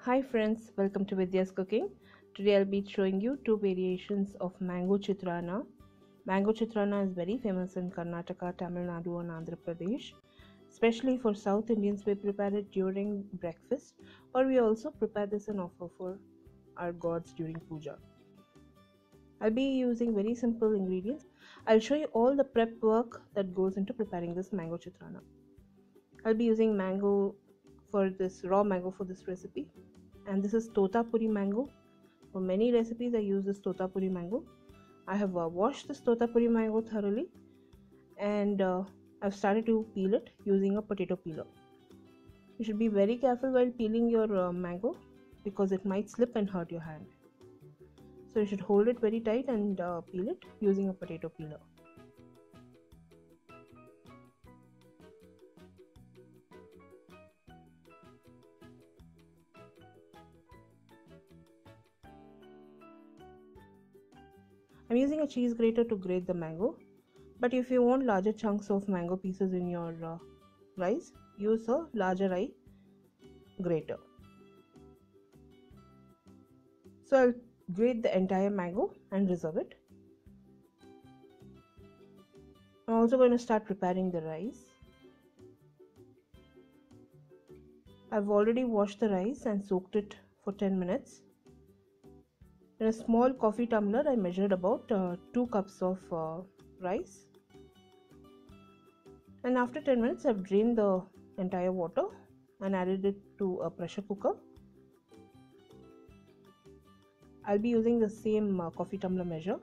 Hi friends, welcome to Vidyascooking. Today I'll be showing you two variations of mango chitranna. Mango chitranna is very famous in Karnataka, Tamil Nadu and Andhra Pradesh. Especially for South Indians, we prepare it during breakfast, or we also prepare this and offer for our gods during puja. I'll be using very simple ingredients. I'll show you all the prep work that goes into preparing this mango chitranna. I'll be using mango for this raw mango for this recipe, and this is Totapuri mango. For many recipes I use this Totapuri mango. I have washed this Totapuri mango thoroughly, and I've started to peel it using a potato peeler. You should be very careful while peeling your mango because it might slip and hurt your hand. So you should hold it very tight and peel it using a potato peeler. I'm using a cheese grater to grate the mango, but if you want larger chunks of mango pieces in your rice, use a larger eye grater. So I'll grate the entire mango and reserve it. I'm also going to start preparing the rice. I've already washed the rice and soaked it for 10 minutes. In a small coffee tumbler, I measured about 2 cups of rice. And after 10 minutes, I've drained the entire water and added it to a pressure cooker. I'll be using the same coffee tumbler measure,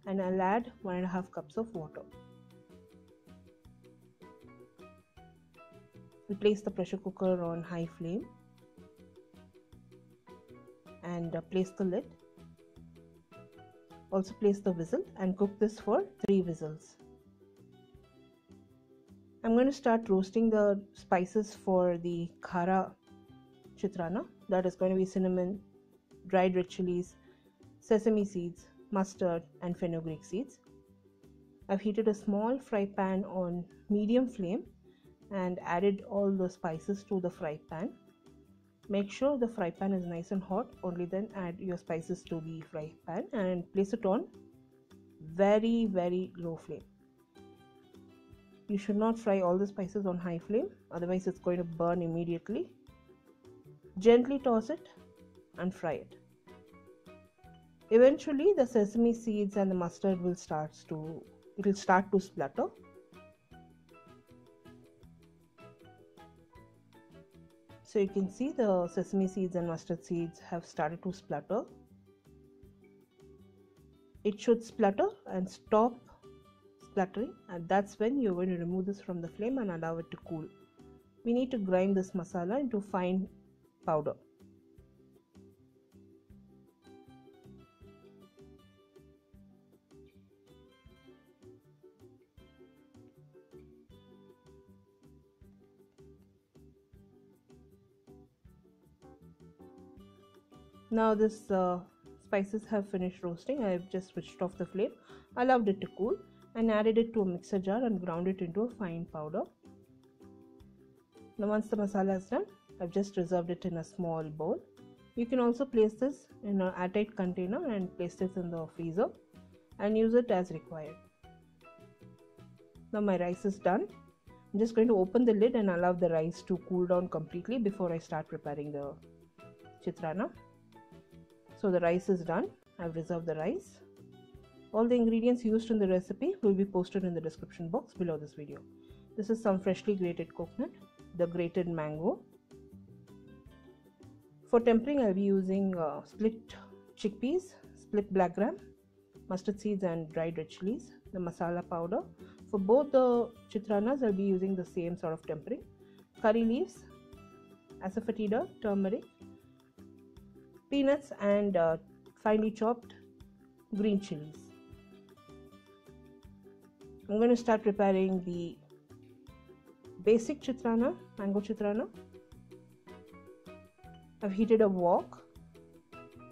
and I'll add 1.5 cups of water. We'll place the pressure cooker on high flame and place the lid. Also place the whistle and cook this for 3 whistles. I'm going to start roasting the spices for the khara chitranna. That is going to be cinnamon, dried red chillies, sesame seeds, mustard and fenugreek seeds. I've heated a small fry pan on medium flame and added all the spices to the fry pan. Make sure the fry pan is nice and hot, only then add your spices to the fry pan and place it on very low flame. You should not fry all the spices on high flame, otherwise it's going to burn immediately. Gently toss it and fry it. Eventually the sesame seeds and the mustard will start to splutter. So you can see the sesame seeds and mustard seeds have started to splutter. It should splutter and stop spluttering, and that's when you're going to remove this from the flame and allow it to cool. We need to grind this masala into fine powder. Now this spices have finished roasting. I have just switched off the flame, allowed it to cool, and added it to a mixer jar and ground it into a fine powder. Now once the masala is done, I've just reserved it in a small bowl. You can also place this in an airtight container and place this in the freezer and use it as required. Now my rice is done. I'm just going to open the lid and allow the rice to cool down completely before I start preparing the chitranna. So the rice is done. I've reserved the rice. All the ingredients used in the recipe will be posted in the description box below this video. This is some freshly grated coconut, the grated mango. For tempering, I'll be using split chickpeas, split black gram, mustard seeds and dried red chillies, the masala powder. For both the chitrannas, I'll be using the same sort of tempering. Curry leaves, Asafoetida, turmeric, peanuts and finely chopped green chillies. I'm going to start preparing the basic chitranna, mango chitranna. I've heated a wok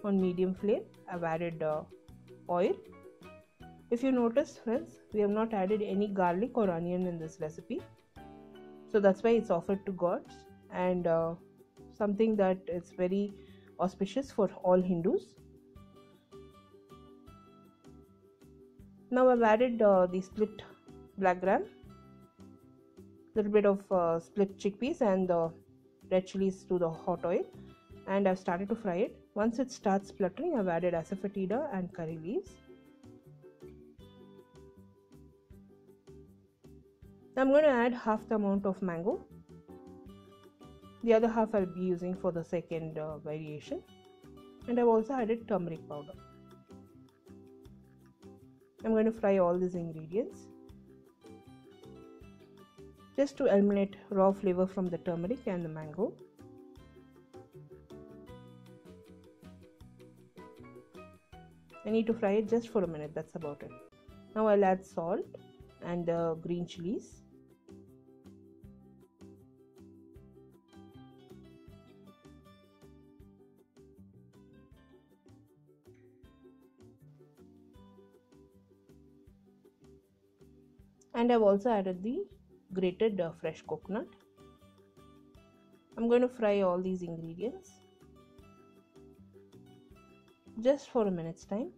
on medium flame. I've added oil. If you notice, friends, we have not added any garlic or onion in this recipe, so that's why it's offered to gods, and something that is very auspicious for all Hindus. Now I've added the split black gram, little bit of split chickpeas and the red chilies to the hot oil, and I've started to fry it. Once it starts spluttering, I've added Asafoetida and curry leaves. Now I'm going to add half the amount of mango. The other half I'll be using for the second variation. And I've also added turmeric powder. I'm going to fry all these ingredients just to eliminate raw flavor from the turmeric and the mango. I need to fry it just for a minute, that's about it. Now I'll add salt and the green chilies. And I've also added the grated fresh coconut. I'm going to fry all these ingredients just for a minute's time.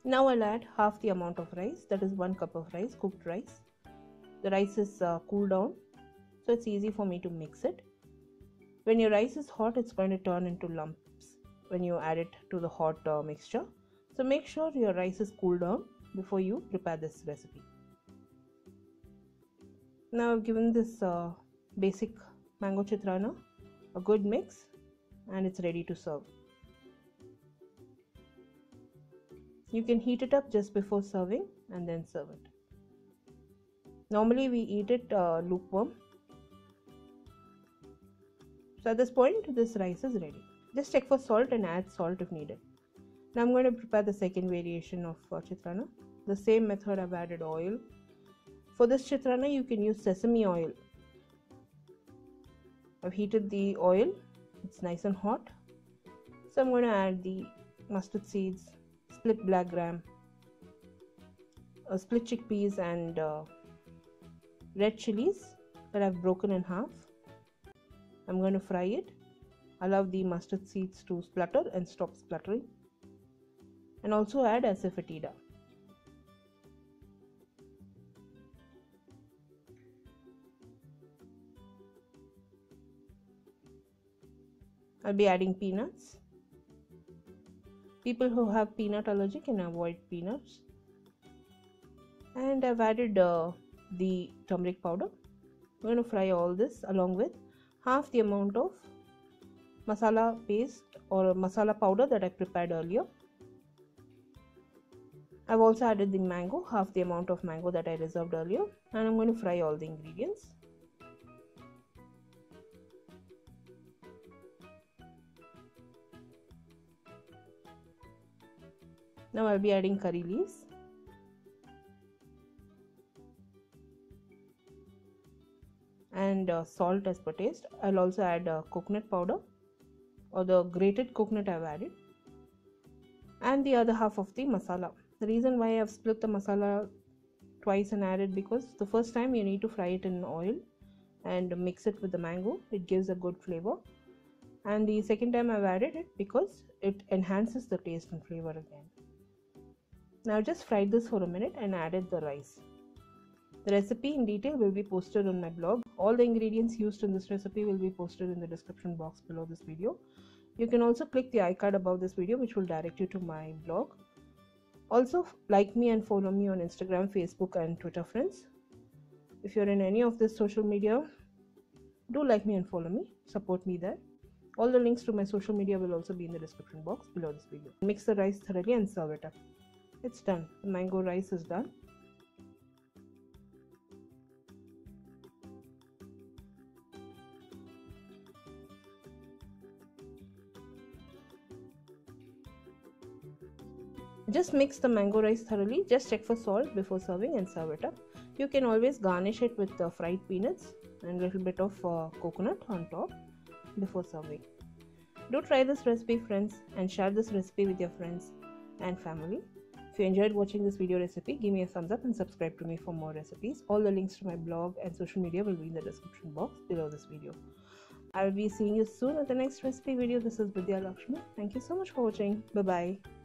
Now I'll add half the amount of rice, that is 1 cup of rice, cooked rice. The rice is cooled down, so it's easy for me to mix it. When your rice is hot, it's going to turn into lumps when you add it to the hot mixture. So make sure your rice is cooled down before you prepare this recipe. Now I've given this basic mango chitranna a good mix and it's ready to serve. You can heat it up just before serving and then serve it. Normally we eat it lukewarm. So at this point this rice is ready. Just check for salt and add salt if needed. Now I'm going to prepare the second variation of chitranna. The same method, I've added oil. For this chitranna you can use sesame oil. I've heated the oil, it's nice and hot. So I'm going to add the mustard seeds, split black gram, split chickpeas and red chilies that I've broken in half. I'm going to fry it. Allow the mustard seeds to splutter and stop spluttering. And also add Asafoetida. I'll be adding peanuts. People who have peanut allergy can avoid peanuts. And I've added the turmeric powder. I'm going to fry all this along with half the amount of masala paste or masala powder that I prepared earlier. I've also added the mango, half the amount of mango that I reserved earlier, and I'm going to fry all the ingredients. Now I'll be adding curry leaves. And salt as per taste. I'll also add coconut powder or the grated coconut I've added. And the other half of the masala. The reason why I've split the masala twice and added because the first time you need to fry it in oil and mix it with the mango. It gives a good flavor. And the second time I've added it because it enhances the taste and flavor again. Now I've just fried this for a minute and added the rice. The recipe in detail will be posted on my blog. All the ingredients used in this recipe will be posted in the description box below this video. You can also click the icon above this video which will direct you to my blog. Also like me and follow me on Instagram, Facebook and Twitter, friends. If you're in any of this social media, do like me and follow me. Support me there. All the links to my social media will also be in the description box below this video. Mix the rice thoroughly and serve it up. It's done. The mango rice is done. Just mix the mango rice thoroughly. Just check for salt before serving and serve it up. You can always garnish it with fried peanuts. and a little bit of coconut on top before serving. Do try this recipe, friends, and share this recipe with your friends and family. If you enjoyed watching this video recipe, give me a thumbs up and subscribe to me for more recipes. All the links to my blog and social media will be in the description box below this video. I will be seeing you soon at the next recipe video. This is Vidya Lakshmi. Thank you so much for watching. Bye bye.